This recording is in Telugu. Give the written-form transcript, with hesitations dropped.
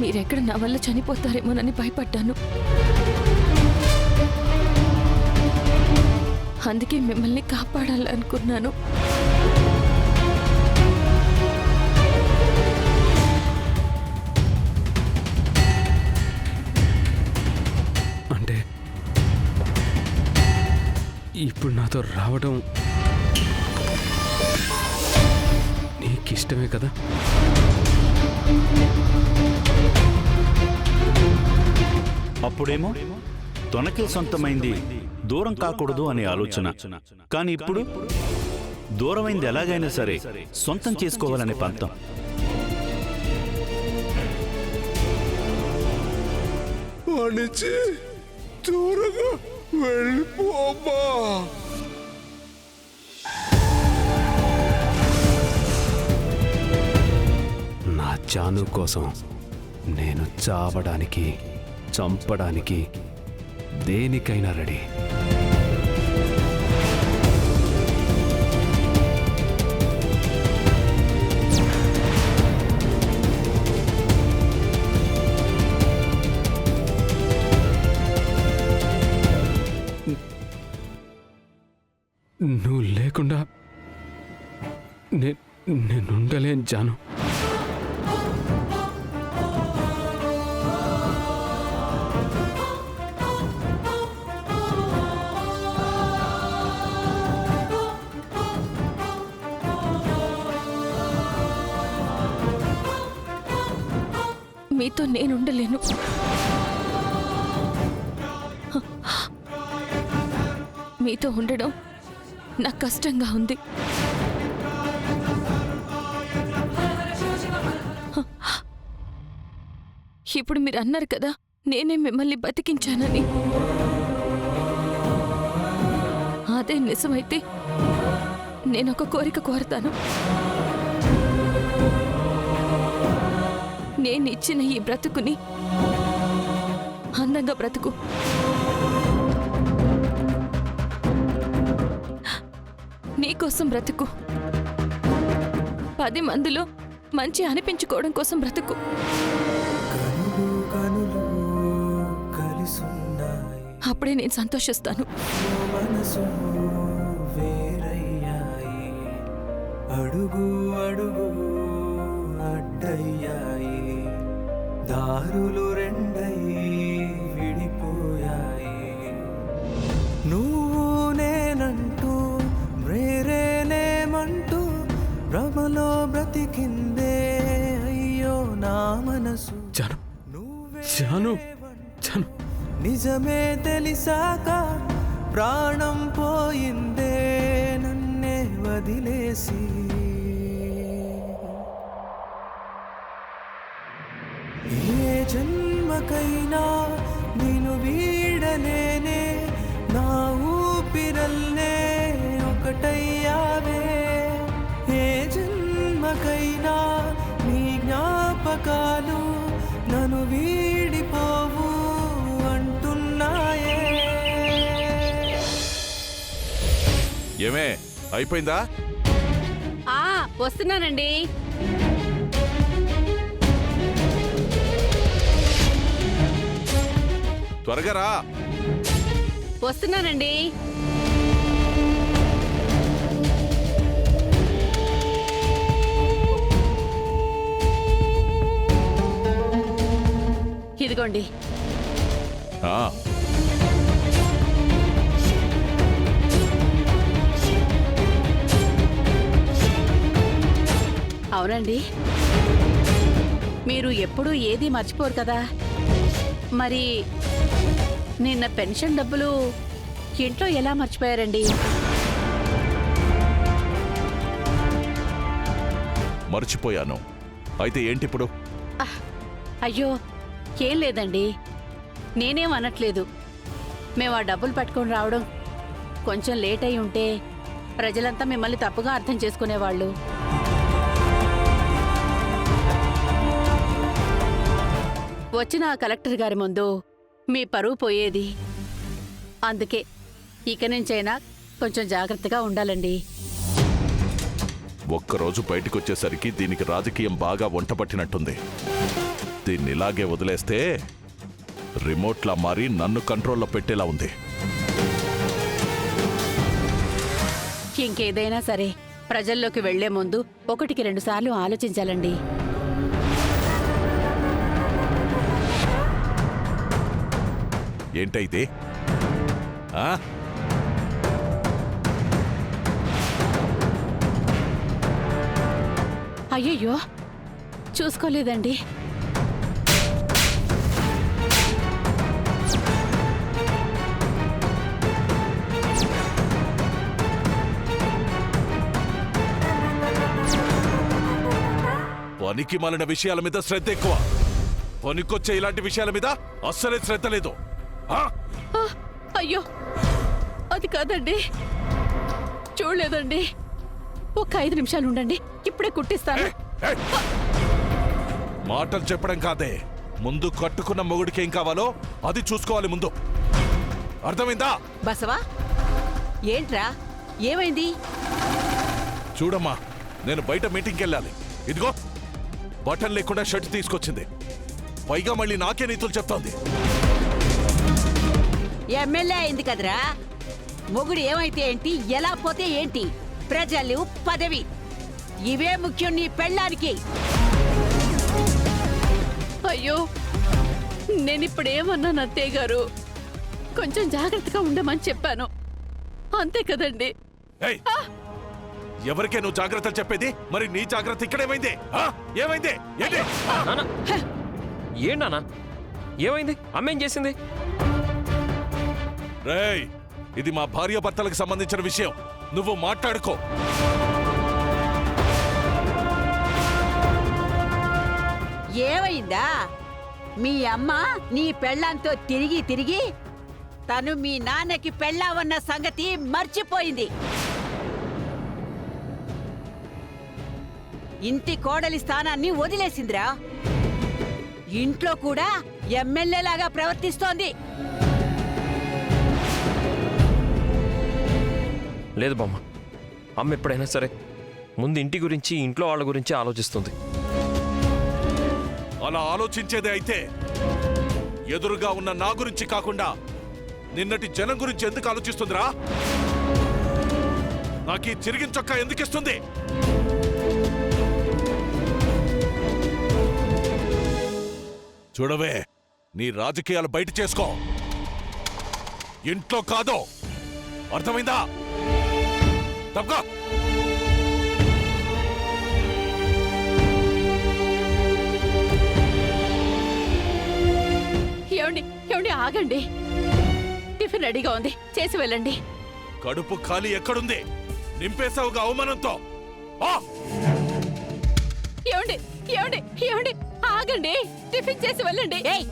మీరెక్కడ నా వల్ల చనిపోతారేమోనని భయపడ్డాను. అందుకే మిమ్మల్ని కాపాడాలనుకున్నాను. అంటే ఇప్పుడు నాతో రావడం నీకిష్టమే కదా? అప్పుడేమో తొనకి సొంతమైంది దూరం కాకూడదు అనే ఆలోచన. కానీ ఇప్పుడు దూరమైంది ఎలాగైనా సరే సొంతం చేసుకోవాలనే పంతం. అనిచి త్వరగా వెళ్ళిపోమ్మా. నా జాను కోసం నేను చావడానికి, చంపడానికి, దేనికైనా రెడీ. నువ్వు లేకుండా నేనుండలేను జాను. మీతో నేనుండలేను. మీతో ఉండడం నాకు కష్టంగా ఉంది. ఇప్పుడు మీరు అన్నారు కదా నేనే మిమ్మల్ని బతికించానని. అదే నిజమైతే నేనొక కోరిక కోరతాను. నేనిచ్చిన ఈ బ్రతుకుని అందంగా బ్రతుకు. నీకోసం బ్రతుకు. 10 మందిలో మంచి అనిపించుకోవడం కోసం బ్రతుకు. అప్పుడే నేను సంతోషిస్తాను. అడుగు అడుగు అడ్డయ్యాయి, దారులు రెండై విడిపోయాయి. నువ్వు నేనంటూ వేరేనేమంటూ భ్రమలో బ్రతికిందే అయ్యో నా మనసు. జాను, జాను, జాను. నిజమే తెలిసాక ప్రాణం పోయిందే నన్నే వదిలేసి. ఏ జన్మకైనా నేను వీడలేనే, నా ఊపిరల్నే ఒకటయ్యావే. ఏ జన్మకైనా నీ జ్ఞాపకాలు నన్ను వీడిపోవు అంటున్నాయే. ఏమే అయిపోయిందా? వస్తున్నానండి. త్వరగా రా. వస్తున్నానండి. ఇదిగోండి. అవునండి, మీరు ఎప్పుడూ ఏది మర్చిపోరు కదా. మరి నిన్న పెన్షన్ డబ్బులు ఇంట్లో ఎలా మర్చిపోయారండి? మర్చిపోయాను. అయితే ఏంటిప్పుడు? అయ్యో ఏం లేదండి, నేనేం అనట్లేదు. మేము ఆ డబ్బులు పట్టుకొని రావడం కొంచెం లేట్ అయి ఉంటే ప్రజలంతా మిమ్మల్ని తప్పుగా అర్థం చేసుకునేవాళ్ళు. వచ్చిన ఆ కలెక్టర్ గారి ముందు మీ పరువు పోయేది. అందుకే ఇక నుంచైనా కొంచెం జాగ్రత్తగా ఉండాలండి. ఒక్కరోజు బయటకొచ్చేసరికి దీనికి రాజకీయం బాగా వంటపట్టినట్టుంది. దీన్ని ఇలాగే వదిలేస్తే రిమోట్లా మారి నన్ను కంట్రోల్లో పెట్టేలా ఉంది. ఇంకేదైనా సరే ప్రజల్లోకి వెళ్లే ముందు 1-2 సార్లు ఆలోచించాలండి. ఏంటైతే అయ్యయ్యో, చూసుకోలేదండి. పనికి మాలిన విషయాల మీద శ్రద్ధ ఎక్కువ, పనికొచ్చే ఇలాంటి విషయాల మీద అస్సలే శ్రద్ధ లేదు. అయ్యో, అది కాదండి, చూడలేదండి. ఒక 5 నిమిషాలు ఉండండి, ఇప్పుడే కుట్టిస్తాను. మాటలు చెప్పడం కాదే, ముందు కట్టుకున్న మొగుడికి ఏం కావాలో అది చూసుకోవాలి ముందు. అర్థమైందా? బసవా, ఏంట్రా, ఏమైంది? చూడమ్మా, నేను బయట మీటింగ్కి వెళ్ళాలి. ఇదిగో బటన్ లేకుండా షర్ట్ తీసుకొచ్చింది, పైగా మళ్ళీ నాకే నీతులు చెప్తోంది. ఎమ్మెల్యే అయింది కదరా, మొగుడు ఏమైతే ఏంటి, ఎలా పోతే ఏంటి, ప్రజలు పదవి ఇవే ముఖ్యం నీ పెళ్ళానికి. అయ్యో, నేనిప్పుడేమన్నాను అత్తయ్య గారు? కొంచెం జాగ్రత్తగా ఉండమని చెప్పాను, అంతే కదండి. ఏయ్, ఎవరికే నువ్వు జాగ్రత్తలు చెప్పేది? మరి నీ జాగ్రత్త ఇక్కడేమైంది? ఏమైంది? ఏంటి? ఏంటన్నా ఏమైంది? అమ్మేం చేసింది? రేయ్, ఇది మా భార్య భర్తలకు సంబంధించిన విషయం, నువ్వు మాట్లాడుకో. ఏమైందా? మీ అమ్మ నీ పెళ్ళాంతో తిరిగి తిరిగి తను మీ నాన్నకి పెళ్ళావన్న సంగతి మర్చిపోయింది. ఇంటి కోడలి స్థానాన్ని వదిలేసిందిరా. ఇంట్లో కూడా ఎమ్మెల్యేలాగా ప్రవర్తిస్తోంది. లేదు బామ్మ, అమ్మ ఎప్పుడైనా సరే ముందు ఇంటి గురించి, ఇంట్లో వాళ్ళ గురించి ఆలోచిస్తుంది. అలా ఆలోచించేదే అయితే ఎదురుగా ఉన్న నా గురించి కాకుండా నిన్నటి జనం గురించి ఎందుకు ఆలోచిస్తుందిరా? నాకీ చిరిగిన చొక్కా ఎందుకు ఇస్తుంది? చూడవే, నీ రాజకీయాలు బయట చేసుకో, ఇంట్లో కాదో. అర్థమైందా? తప్పగా ఏమండి, ఆగండి. టిఫిన్ రెడీగా ఉంది, చేసి వెళ్ళండి. కడుపు ఖాళీ ఎక్కడుంది? నింపేశావుగా అవమానంతో. ఏమండి, ఆగండి, టిఫిన్ చేసి వెళ్ళండి. ఏయ్,